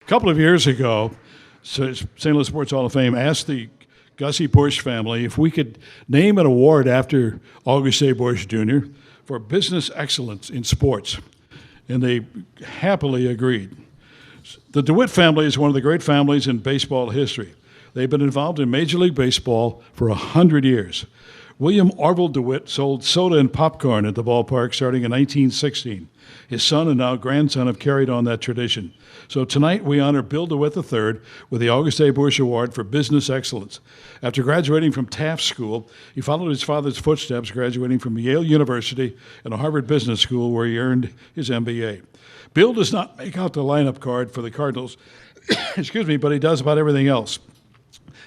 couple of years ago, St. Louis Sports Hall of Fame asked the Gussie Busch family if we could name an award after August A. Busch Jr. for business excellence in sports, and they happily agreed. The DeWitt family is one of the great families in baseball history. They've been involved in Major League Baseball for 100 years. William Orville DeWitt sold soda and popcorn at the ballpark starting in 1916. His son and now grandson have carried on that tradition. So tonight we honor Bill DeWitt III with the August A. Busch Award for Business Excellence. After graduating from Taft School, he followed his father's footsteps, graduating from Yale University and a Harvard Business School where he earned his MBA. Bill does not make out the lineup card for the Cardinals, excuse me, but he does about everything else.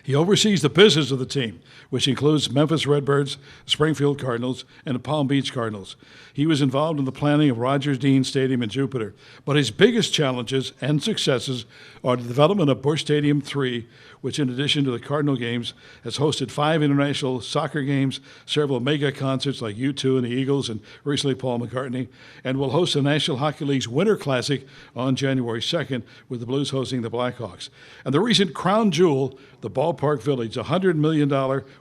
He oversees the business of the team, which includes Memphis Redbirds, Springfield Cardinals, and the Palm Beach Cardinals. He was involved in the planning of Rogers-Dean Stadium in Jupiter. But his biggest challenges and successes are the development of Busch Stadium III, which in addition to the Cardinal games, has hosted 5 international soccer games, several mega concerts like U2 and the Eagles, and recently Paul McCartney, and will host the National Hockey League's Winter Classic on January 2nd, with the Blues hosting the Blackhawks. And the recent crown jewel, the Ballpark Village, a $100 million,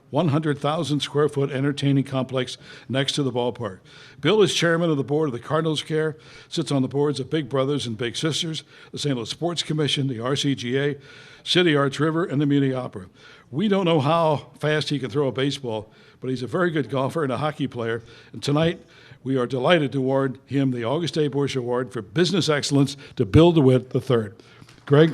100,000 square foot entertaining complex next to the ballpark. Bill is chairman of the board of the Cardinals Care, sits on the boards of Big Brothers and Big Sisters, the St. Louis Sports Commission, the RCGA, City Arts River, and the Muni Opera. We don't know how fast he can throw a baseball, but he's a very good golfer and a hockey player. And tonight, we are delighted to award him the August A. Busch Award for Business Excellence to Bill DeWitt III. Greg?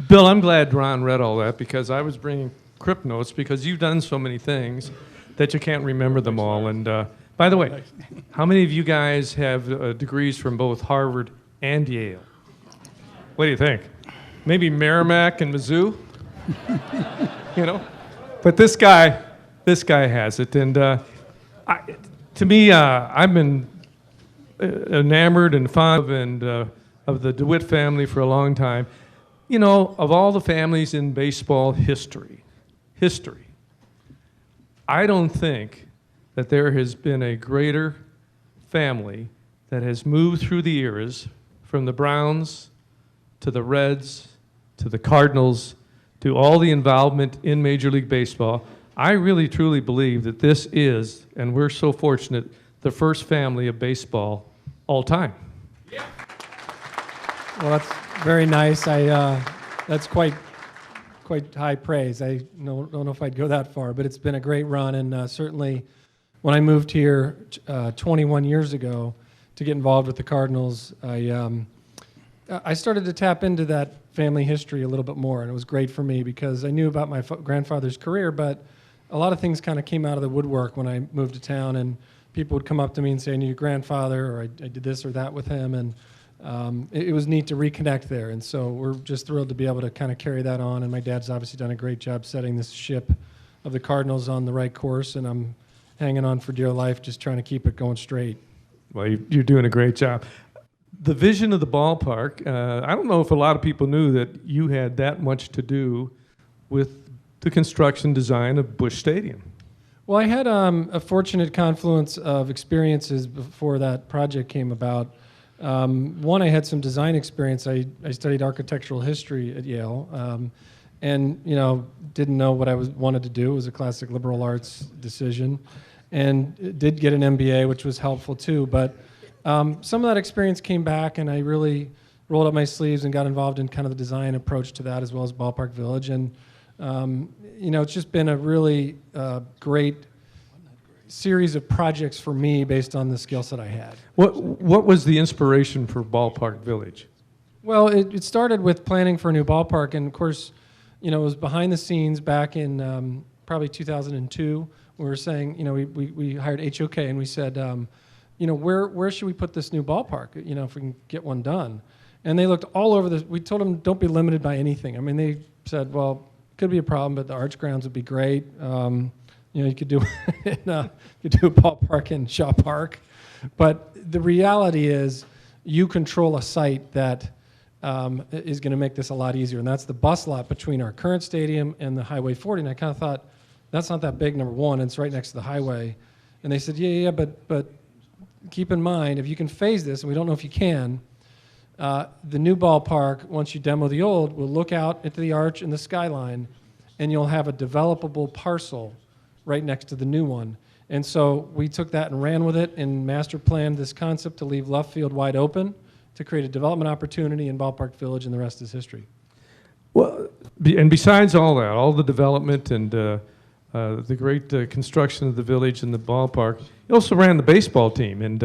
Bill, I'm glad Ron read all that because I was bringing crypt notes because you've done so many things that you can't remember them all. And by the way, how many of you guys have degrees from both Harvard and Yale? What do you think? Maybe Merrimack and Mizzou? You know? But this guy has it. And to me, I've been enamored and fond of the DeWitt family for a long time. You know, of all the families in baseball history, I don't think that there has been a greater family that has moved through the eras from the Browns to the Reds to the Cardinals to all the involvement in Major League Baseball. I really truly believe that this is, and we're so fortunate, the first family of baseball all time. Yeah. Well, that's very nice. That's quite high praise. I don't know if I'd go that far, but it's been a great run, and certainly when I moved here 21 years ago to get involved with the Cardinals, I started to tap into that family history a little bit more, and it was great for me because I knew about my grandfather's career, but a lot of things kind of came out of the woodwork when I moved to town, and people would come up to me and say, I knew your grandfather, or I did this or that with him, and it was neat to reconnect there. And so we're just thrilled to be able to kind of carry that on, and my dad's obviously done a great job setting this ship of the Cardinals on the right course, and I'm hanging on for dear life, just trying to keep it going straight. Well, you're doing a great job. The vision of the ballpark, I don't know if a lot of people knew that you had that much to do with the construction design of Busch Stadium. Well, I had a fortunate confluence of experiences before that project came about. One, I had some design experience. I studied architectural history at Yale, and didn't know what I wanted to do. It was a classic liberal arts decision, and did get an MBA, which was helpful too. But some of that experience came back, and I really rolled up my sleeves and got involved in kind of the design approach to that, as well as Ballpark Village. And it's just been a really great series of projects for me based on the skill set I had. What was the inspiration for Ballpark Village? Well, it started with planning for a new ballpark, and of course, it was behind the scenes back in probably 2002. We were saying, we hired HOK, and we said, where should we put this new ballpark? If we can get one done. And they looked all over we told them, don't be limited by anything. I mean, they said, well, it could be a problem, but the arch grounds would be great. You could do a ballpark in Shaw Park, but the reality is you control a site that is going to make this a lot easier, and that's the bus lot between our current stadium and the Highway 40. And I kind of thought, That's not that big, number one, and it's right next to the highway. And they said, yeah, but keep in mind, if you can phase this, and we don't know if you can, the new ballpark, once you demo the old, will look out into the arch and the skyline, and you'll have a developable parcel right next to the new one. And so we took that and ran with it and master planned this concept to leave left field wide open to create a development opportunity in Ballpark Village, and the rest is history. Well, and besides all that, all the development and the great construction of the village and the ballpark, you also ran the baseball team and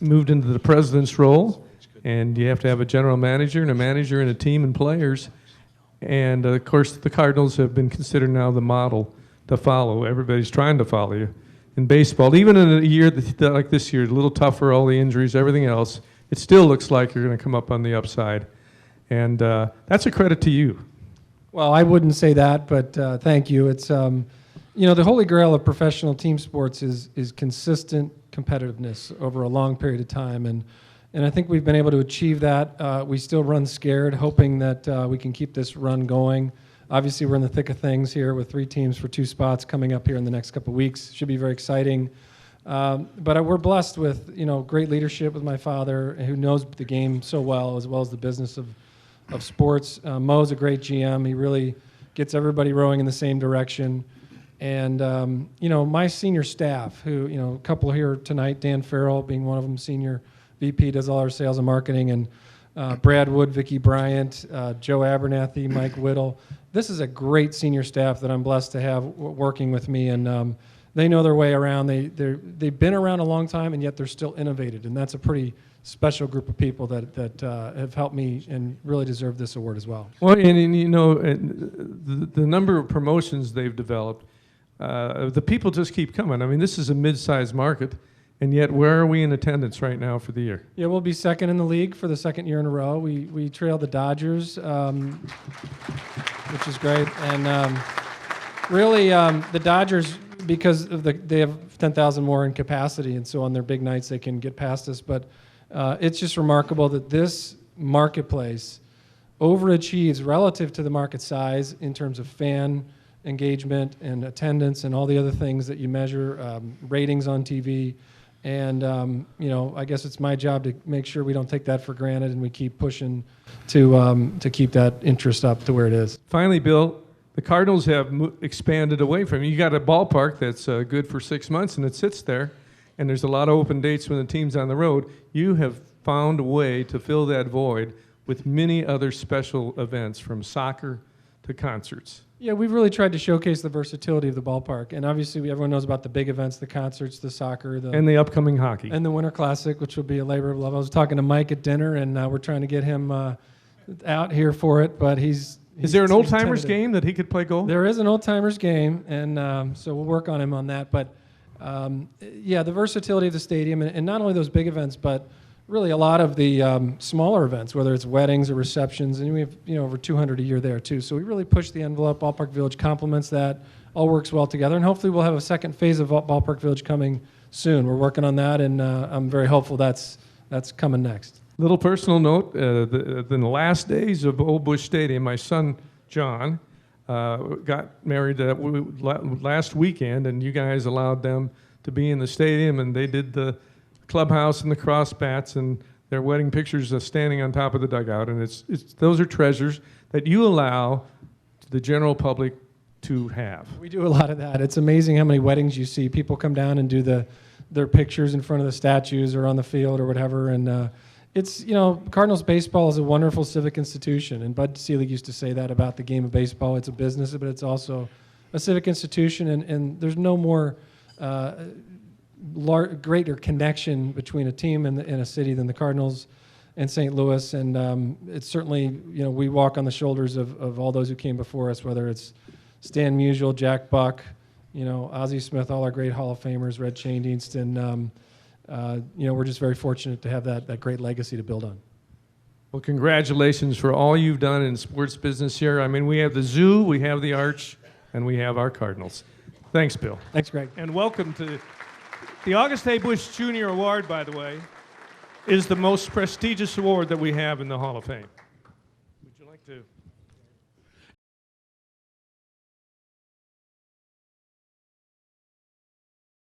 moved into the president's role. And you have to have a general manager and a team and players. And of course, the Cardinals have been considered now the model to follow. Everybody's trying to follow you in baseball. Even in a year like this year, a little tougher, all the injuries, everything else, it still looks like you're going to come up on the upside. And that's a credit to you. Well, I wouldn't say that, but thank you. It's the holy grail of professional team sports is consistent competitiveness over a long period of time, and I think we've been able to achieve that. We still run scared, hoping that we can keep this run going. Obviously, we're in the thick of things here with 3 teams for 2 spots coming up here in the next couple of weeks. Should be very exciting. But we're blessed with great leadership with my father, who knows the game so well as the business of sports. Mo's a great GM. He really gets everybody rowing in the same direction. And, my senior staff, who, a couple here tonight, Dan Farrell being one of them, senior VP, does all our sales and marketing, and Brad Wood, Vicki Bryant, Joe Abernathy, Mike Whittle. This is a great senior staff that I'm blessed to have working with me, and they know their way around. They've been around a long time, and yet they're still innovative, and that's a pretty special group of people that have helped me and really deserve this award as well. Well, and the number of promotions they've developed, the people just keep coming. I mean, this is a mid-sized market, and yet where are we in attendance right now for the year? Yeah, we'll be second in the league for the second year in a row. We trailed the Dodgers, which is great, and really the Dodgers, because of they have 10,000 more in capacity, and so on their big nights they can get past us. But it's just remarkable that this marketplace overachieves relative to the market size in terms of fan engagement and attendance and all the other things that you measure, ratings on TV. And, I guess it's my job to make sure we don't take that for granted and we keep pushing to keep that interest up to where it is. Finally, Bill, the Cardinals have expanded away from you. You got a ballpark that's good for 6 months, and it sits there, and there's a lot of open dates when the team's on the road. You have found a way to fill that void with many other special events, from soccer to concerts. Yeah, we've really tried to showcase the versatility of the ballpark, and obviously everyone knows about the big events, the concerts, the soccer, and the upcoming hockey, and the Winter Classic, which will be a labor of love. I was talking to Mike at dinner, and we're trying to get him out here for it, but he's Is there an old-timers game that he could play goal? There is an old-timers game, and so we'll work on him on that. But, the versatility of the stadium, and not only those big events, but really a lot of the smaller events, whether it's weddings or receptions, and we have over 200 a year there too. So we really push the envelope. Ballpark Village complements that. All works well together, and hopefully we'll have a second phase of Ballpark Village coming soon. We're working on that, and I'm very hopeful that's coming next. Little personal note, in the last days of Old Busch Stadium, my son, John, got married last weekend, and you guys allowed them to be in the stadium, and they did the clubhouse and the cross bats, and their wedding pictures are standing on top of the dugout, and those are treasures that you allow the general public to have. We do a lot of that. It's amazing how many weddings you see. People come down and do their pictures in front of the statues or on the field or whatever, and it's, Cardinals baseball is a wonderful civic institution, and Bud Selig used to say that about the game of baseball. It's a business, but it's also a civic institution, and there's no more greater connection between a team and a city than the Cardinals and St. Louis, and it's certainly, we walk on the shoulders of all those who came before us, whether it's Stan Musial, Jack Buck, Ozzie Smith, all our great Hall of Famers, Red Schoendienst, and we're just very fortunate to have that great legacy to build on. Well, congratulations for all you've done in sports business here. I mean, we have the zoo, we have the Arch, and we have our Cardinals. Thanks, Bill. Thanks, Greg. And welcome to the August A. Busch Jr. Award, by the way, is the most prestigious award that we have in the Hall of Fame. Would you like to?